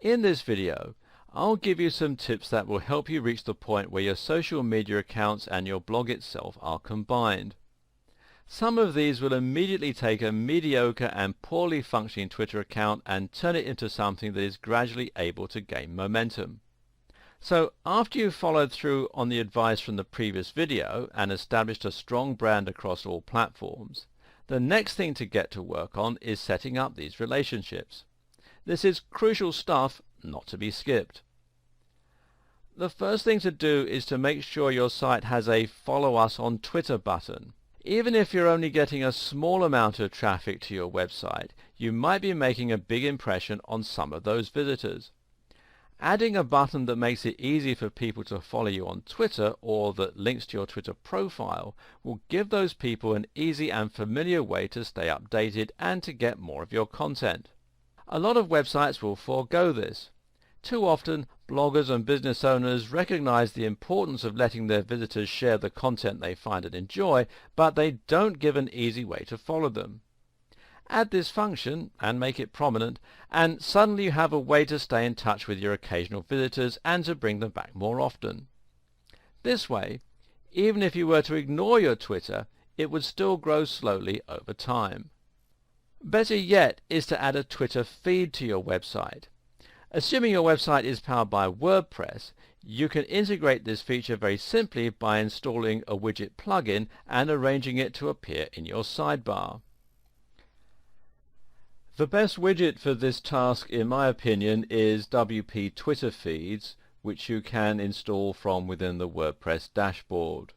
In this video, I'll give you some tips that will help you reach the point where your social media accounts and your blog itself are combined. Some of these will immediately take a mediocre and poorly functioning Twitter account and turn it into something that is gradually able to gain momentum. So after you've followed through on the advice from the previous video and established a strong brand across all platforms, the next thing to get to work on is setting up these relationships. This is crucial stuff, not to be skipped. The first thing to do is to make sure your site has a Follow Us on Twitter button. Even if you're only getting a small amount of traffic to your website, you might be making a big impression on some of those visitors. Adding a button that makes it easy for people to follow you on Twitter or that links to your Twitter profile will give those people an easy and familiar way to stay updated and to get more of your content. A lot of websites will forego this. Too often, bloggers and business owners recognize the importance of letting their visitors share the content they find and enjoy, but they don't give an easy way to follow them. Add this function and make it prominent, and suddenly you have a way to stay in touch with your occasional visitors and to bring them back more often. This way, even if you were to ignore your Twitter, it would still grow slowly over time. Better yet is to add a Twitter feed to your website. Assuming your website is powered by WordPress, you can integrate this feature very simply by installing a widget plugin and arranging it to appear in your sidebar. The best widget for this task, in my opinion, is WP Twitter Feeds, which you can install from within the WordPress dashboard.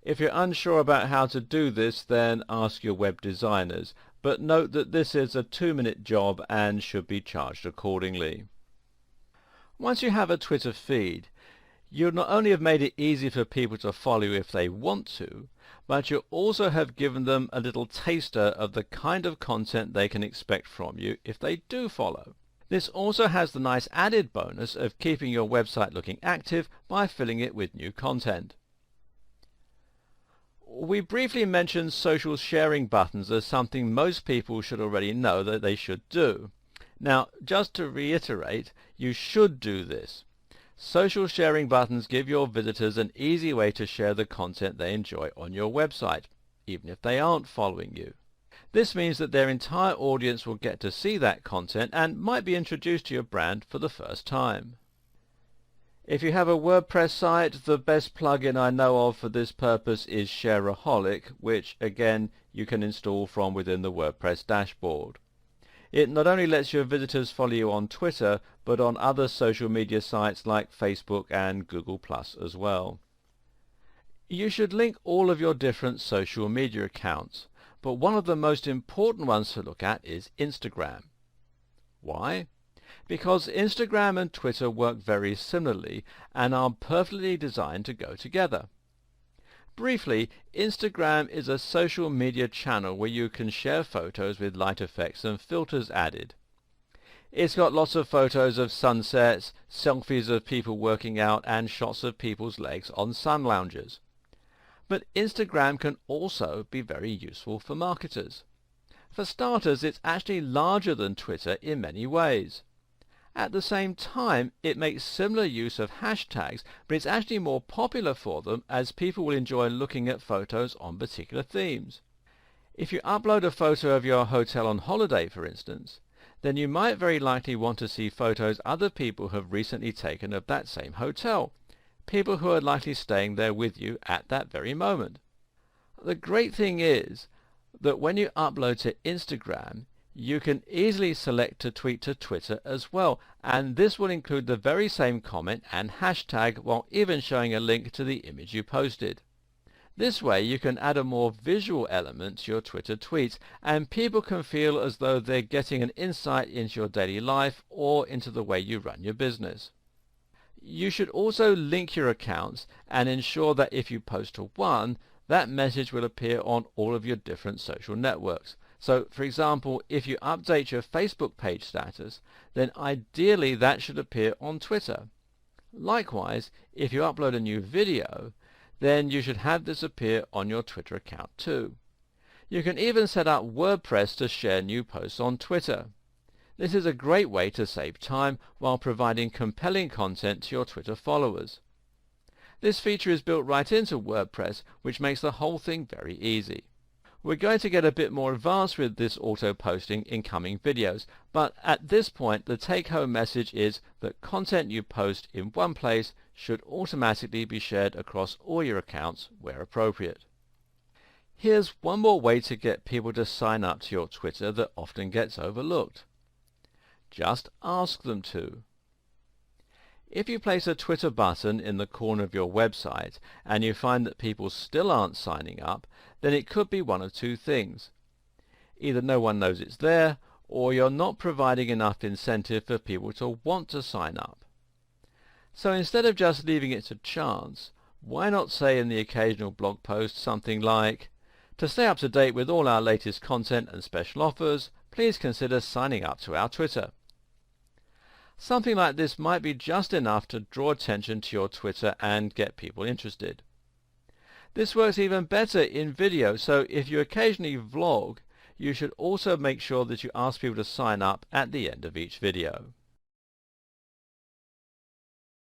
If you're unsure about how to do this, then ask your web designers, but note that this is a 2-minute job and should be charged accordingly. Once you have a Twitter feed, you'll not only have made it easy for people to follow you if they want to, but you also have given them a little taster of the kind of content they can expect from you if they do follow. This also has the nice added bonus of keeping your website looking active by filling it with new content. We briefly mentioned social sharing buttons as something most people should already know that they should do. Now, just to reiterate, you should do this. Social sharing buttons give your visitors an easy way to share the content they enjoy on your website, even if they aren't following you. This means that their entire audience will get to see that content and might be introduced to your brand for the first time. If you have a WordPress site, the best plugin I know of for this purpose is Shareaholic, which again you can install from within the WordPress dashboard. It not only lets your visitors follow you on Twitter, but on other social media sites like Facebook and Google+ as well. You should link all of your different social media accounts, but one of the most important ones to look at is Instagram. Why? Because Instagram and Twitter work very similarly and are perfectly designed to go together. Briefly, Instagram is a social media channel where you can share photos with light effects and filters added. It's got lots of photos of sunsets, selfies of people working out, and shots of people's legs on sun loungers. But Instagram can also be very useful for marketers. For starters, it's actually larger than Twitter in many ways. At the same time, it makes similar use of hashtags, but it's actually more popular for them as people will enjoy looking at photos on particular themes. If you upload a photo of your hotel on holiday, for instance, then you might very likely want to see photos other people have recently taken of that same hotel, people who are likely staying there with you at that very moment. The great thing is that when you upload to Instagram, you can easily select to tweet to Twitter as well, and this will include the very same comment and hashtag while even showing a link to the image you posted. This way you can add a more visual element to your Twitter tweets, and people can feel as though they're getting an insight into your daily life or into the way you run your business. You should also link your accounts and ensure that if you post to one, that message will appear on all of your different social networks. So, for example, if you update your Facebook page status, then ideally that should appear on Twitter. Likewise, if you upload a new video, then you should have this appear on your Twitter account too. You can even set up WordPress to share new posts on Twitter. This is a great way to save time while providing compelling content to your Twitter followers. This feature is built right into WordPress, which makes the whole thing very easy. We're going to get a bit more advanced with this auto-posting in coming videos, but at this point the take-home message is that content you post in one place should automatically be shared across all your accounts where appropriate. Here's one more way to get people to sign up to your Twitter that often gets overlooked. Just ask them to. If you place a Twitter button in the corner of your website and you find that people still aren't signing up, then it could be one of two things. Either no one knows it's there, or you're not providing enough incentive for people to want to sign up. So instead of just leaving it to chance, why not say in the occasional blog post something like, "To stay up to date with all our latest content and special offers, please consider signing up to our Twitter." Something like this might be just enough to draw attention to your Twitter and get people interested. This works even better in video, so if you occasionally vlog, you should also make sure that you ask people to sign up at the end of each video.